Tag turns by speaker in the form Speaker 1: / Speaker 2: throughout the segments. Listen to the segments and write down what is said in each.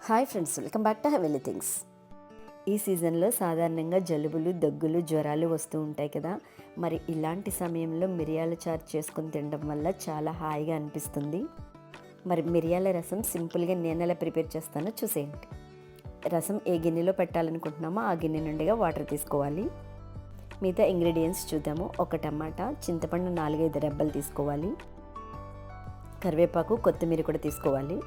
Speaker 1: Hi friends, welcome back to heavenly things. ఈ సీజన్లో సాధారణంగా జలుబులు, దగ్గులు, జ్వరాలు వస్తూ ఉంటాయి కదా. మరి ఇలాంటి సమయంలో మిరియాల చారు చేసుకొని తినడం వల్ల చాలా హాయిగా అనిపిస్తుంది. మరి మిరియాల రసం సింపుల్గా నేను ఎలా ప్రిపేర్ చేస్తానో చూసేయండి. రసం ఏ గిన్నెలో పెట్టాలనుకుంటున్నామో ఆ గిన్నె నుండిగా వాటర్ తీసుకోవాలి. మిగతా ఇంగ్రీడియంట్స్ చూద్దాము. ఒక టమాటా, చింతపండు 4-5 రెబ్బలు తీసుకోవాలి. కరివేపాకు, కొత్తిమీర కూడా తీసుకోవాలి.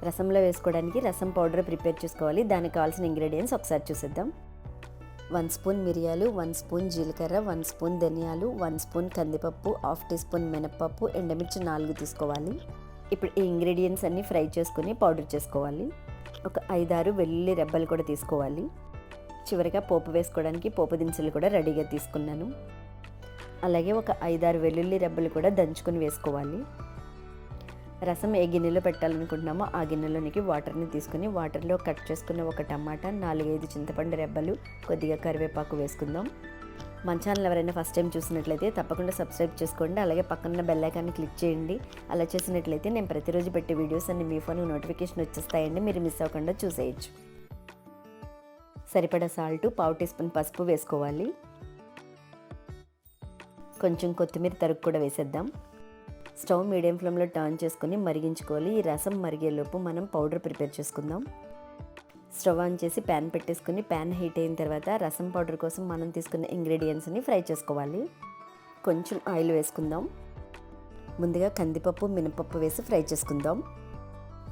Speaker 1: రసంలో వేసుకోవడానికి రసం పౌడర్ ప్రిపేర్ చేసుకోవాలి. దానికి కావాల్సిన ఇంగ్రీడియంట్స్ ఒకసారి చూసేద్దాం. 1 స్పూన్ మిరియాలు, 1 స్పూన్ జీలకర్ర, 1 స్పూన్ ధనియాలు, 1 స్పూన్ కందిపప్పు, 1/2 టీ స్పూన్ మినప్పప్పు, ఎండుమిర్చి 4 తీసుకోవాలి. ఇప్పుడు ఈ ఇంగ్రీడియంట్స్ అన్నీ ఫ్రై చేసుకుని పౌడర్ చేసుకోవాలి. ఒక 5-6 వెల్లుల్లి రెబ్బలు కూడా తీసుకోవాలి. చివరిగా పోపు వేసుకోవడానికి పోపు దినుసులు కూడా రెడీగా తీసుకున్నాను. అలాగే ఒక 5-6 వెల్లుల్లి రెబ్బలు కూడా దంచుకొని వేసుకోవాలి. రసం ఏ గిన్నెలో పెట్టాలనుకుంటున్నామో ఆ గిన్నెలోనికి వాటర్ని తీసుకుని వాటర్లో కట్ చేసుకున్న ఒక టమాటా, 4-5 చింతపండు రెబ్బలు, కొద్దిగా కరివేపాకు వేసుకుందాం. మన ఛానల్ ఎవరైనా ఫస్ట్ టైం చూసినట్లయితే తప్పకుండా సబ్స్క్రైబ్ చేసుకోండి. అలాగే పక్కన బెల్ ఐకాన్ని క్లిక్ చేయండి. అలా చేసినట్లయితే నేను ప్రతిరోజు పెట్టే వీడియోస్ అన్ని మీ ఫోన్కి నోటిఫికేషన్ వచ్చేస్తాయండి. మీరు మిస్ అవ్వకుండా చూసేయచ్చు. సరిపడా సాల్ట్, 1/2 టీ స్పూన్ పసుపు వేసుకోవాలి. కొంచెం కొత్తిమీర తరుగు కూడా వేసేద్దాం. స్టవ్ మీడియం ఫ్లేమ్లో టర్న్ చేసుకుని మరిగించుకోవాలి. ఈ రసం మరిగేలోపు మనం పౌడర్ ప్రిపేర్ చేసుకుందాం. స్టవ్ ఆన్ చేసి ప్యాన్ పెట్టేసుకుని ప్యాన్ హీట్ అయిన తర్వాత రసం పౌడర్ కోసం మనం తీసుకున్న ఇంగ్రీడియంట్స్ని ఫ్రై చేసుకోవాలి. కొంచెం ఆయిల్ వేసుకుందాం. ముందుగా కందిపప్పు, మినపప్పు వేసి ఫ్రై చేసుకుందాం.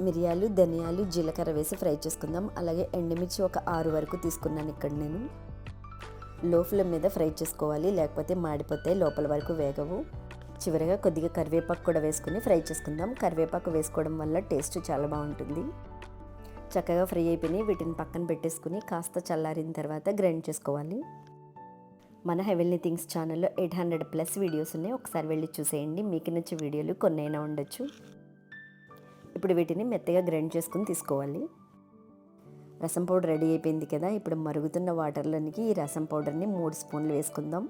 Speaker 1: మిరియాలు, ధనియాలు, జీలకర్ర వేసి ఫ్రై చేసుకుందాం. అలాగే ఎండుమిర్చి ఒక 6 వరకు తీసుకున్నాను ఇక్కడ నేను. లో ఫ్లేమ్ మీద ఫ్రై చేసుకోవాలి, లేకపోతే మాడిపోతాయి, లోపల వరకు వేగవు. చివరిగా కొద్దిగా కరివేపాకు కూడా వేసుకుని ఫ్రై చేసుకుందాం. కరివేపాకు వేసుకోవడం వల్ల టేస్ట్ చాలా బాగుంటుంది. చక్కగా ఫ్రై అయిపోయి వీటిని పక్కన పెట్టేసుకుని కాస్త చల్లారిన తర్వాత గ్రైండ్ చేసుకోవాలి. మన హెవెల్నీ థింగ్స్ ఛానల్లో 800+ వీడియోస్ ఉన్నాయి. ఒకసారి వెళ్ళి చూసేయండి. మీకు నచ్చే వీడియోలు కొన్నైనా ఉండొచ్చు. ఇప్పుడు వీటిని మెత్తగా గ్రైండ్ చేసుకుని తీసుకోవాలి. రసం పౌడర్ రెడీ అయిపోయింది కదా. ఇప్పుడు మరుగుతున్న వాటర్లోనికి ఈ రసం పౌడర్ని 3 స్పూన్లు వేసుకుందాం.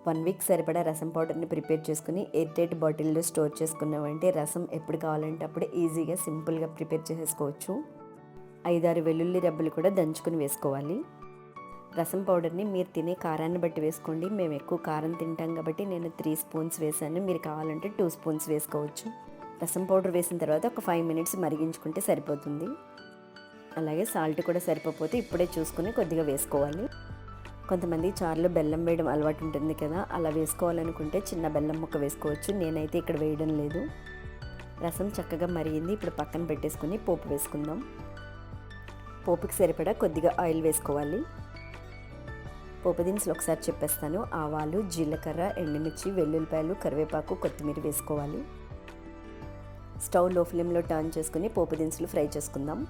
Speaker 1: 1 వీక్ సరిపడా రసం పౌడర్ని ప్రిపేర్ చేసుకుని ఎయిర్ టైట్ బాటిల్లో స్టోర్ చేసుకున్నామంటే రసం ఎప్పుడు కావాలంటే అప్పుడు ఈజీగా సింపుల్గా ప్రిపేర్ చేసుకోవచ్చు. 5-6 వెల్లుల్లి రెబ్బలు కూడా దంచుకుని వేసుకోవాలి. రసం పౌడర్ని మీరు తినే కారాన్ని బట్టి వేసుకోండి. మేము ఎక్కువ కారం తింటాం కాబట్టి నేను 3 స్పూన్స్ వేసాను. మీరు కావాలంటే 2 స్పూన్స్ వేసుకోవచ్చు. రసం పౌడర్ వేసిన తర్వాత ఒక 5 మినిట్స్ మరిగించుకుంటే సరిపోతుంది. అలాగే సాల్ట్ కూడా సరిపోతే ఇప్పుడే చూసుకుని కొద్దిగా వేసుకోవాలి. కొంతమంది చారులో బెల్లం వేయడం అలవాటు ఉంటుంది కదా. అలా వేసుకోవాలనుకుంటే చిన్న బెల్లం ముక్క వేసుకోవచ్చు. నేనైతే ఇక్కడ వేయడం లేదు. రసం చక్కగా మరిగింది. ఇప్పుడు పక్కన పెట్టేసుకుని పోపు వేసుకుందాం. పోపుకి సరిపడా కొద్దిగా ఆయిల్ వేసుకోవాలి. పోపు దినుసులు ఒకసారి చెప్పేస్తాను. ఆవాలు, జీలకర్ర, ఎండుమిర్చి, వెల్లుల్లిపాయలు, కరివేపాకు, కొత్తిమీర వేసుకోవాలి. స్టవ్ లో ఫ్లేమ్లో టర్న్ చేసుకుని పోపు దినుసులు ఫ్రై చేసుకుందాం.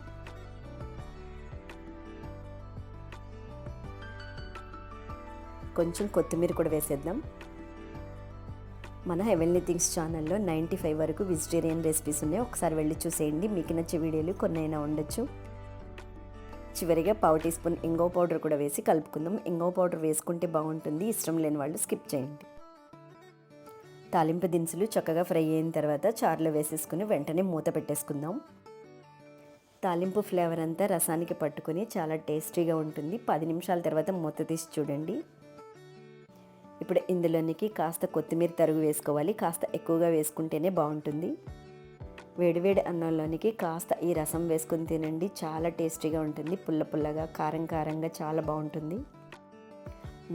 Speaker 1: కొంచెం కొత్తిమీర కూడా వేసేద్దాం. మన హెవెల్నీ థింగ్స్ ఛానల్లో 95 వరకు వెజిటేరియన్ రెసిపీస్ ఉన్నాయి. ఒకసారి వెళ్ళి చూసేయండి. మీకు నచ్చే వీడియోలు కొన్నైనా ఉండొచ్చు. చివరిగా 1/2 టీ స్పూన్ ఇంగువ పౌడర్ కూడా వేసి కలుపుకుందాం. ఇంగువ పౌడర్ వేసుకుంటే బాగుంటుంది. ఇష్టం లేని వాళ్ళు స్కిప్ చేయండి. తాలింపు దినుసులు చక్కగా ఫ్రై అయిన తర్వాత చారులో వేసేసుకుని వెంటనే మూత పెట్టేసుకుందాం. తాలింపు ఫ్లేవర్ అంతా రసానికి పట్టుకుని చాలా టేస్టీగా ఉంటుంది. 10 నిమిషాల తర్వాత మూత తీసి చూడండి. ఇప్పుడు ఇందులోనికి కాస్త కొత్తిమీర తరుగు వేసుకోవాలి. కాస్త ఎక్కువగా వేసుకుంటేనే బాగుంటుంది. వేడివేడి అన్నంలోనికి కాస్త ఈ రసం వేసుకుని తినండి. చాలా టేస్టీగా ఉంటుంది. పుల్ల పుల్లగా, కారం కారంగా చాలా బాగుంటుంది.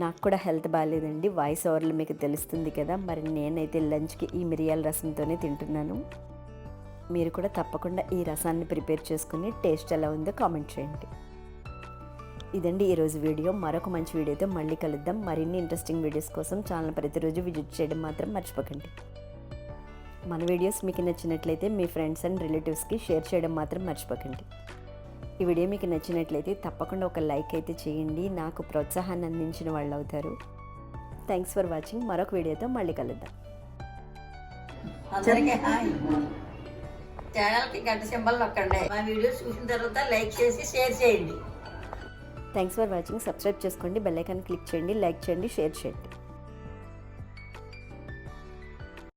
Speaker 1: నాకు కూడా హెల్త్ బాగాలేదండి. వాయిస్ ఓవర్లు మీకు తెలుస్తుంది కదా. మరి నేనైతే లంచ్కి ఈ మిరియాల రసంతోనే తింటున్నాను. మీరు కూడా తప్పకుండా ఈ రసాన్ని ప్రిపేర్ చేసుకుని టేస్ట్ ఎలా ఉందో కామెంట్ చేయండి. ఇదండి ఈరోజు వీడియో. మరొక మంచి వీడియోతో మళ్ళీ కలుద్దాం. మరిన్ని ఇంట్రెస్టింగ్ వీడియోస్ కోసం ఛానల్ ప్రతిరోజు విజిట్ చేయడం మాత్రం మర్చిపోకండి. మన వీడియోస్ మీకు నచ్చినట్లయితే మీ ఫ్రెండ్స్ అండ్ రిలేటివ్స్కి షేర్ చేయడం మాత్రం మర్చిపోకండి. ఈ వీడియో మీకు నచ్చినట్లయితే తప్పకుండా ఒక లైక్ అయితే చేయండి. నాకు ప్రోత్సాహాన్ని అందించిన వాళ్ళు అవుతారు. Thanks for watching. మరొక వీడియోతో మళ్ళీ కలుద్దాం.
Speaker 2: ఛానల్కి గంట సింబల్ నొక్కండి. మా వీడియోస్ చూసిన తర్వాత లైక్ చేసి షేర్ చేయండి.
Speaker 1: Thanks for watching. సబ్స్క్రైబ్ చేసుకోండి, బెల్ ఐకాన్ క్లిక్ చేయండి, లైక్ చేయండి, షేర్ చేయండి.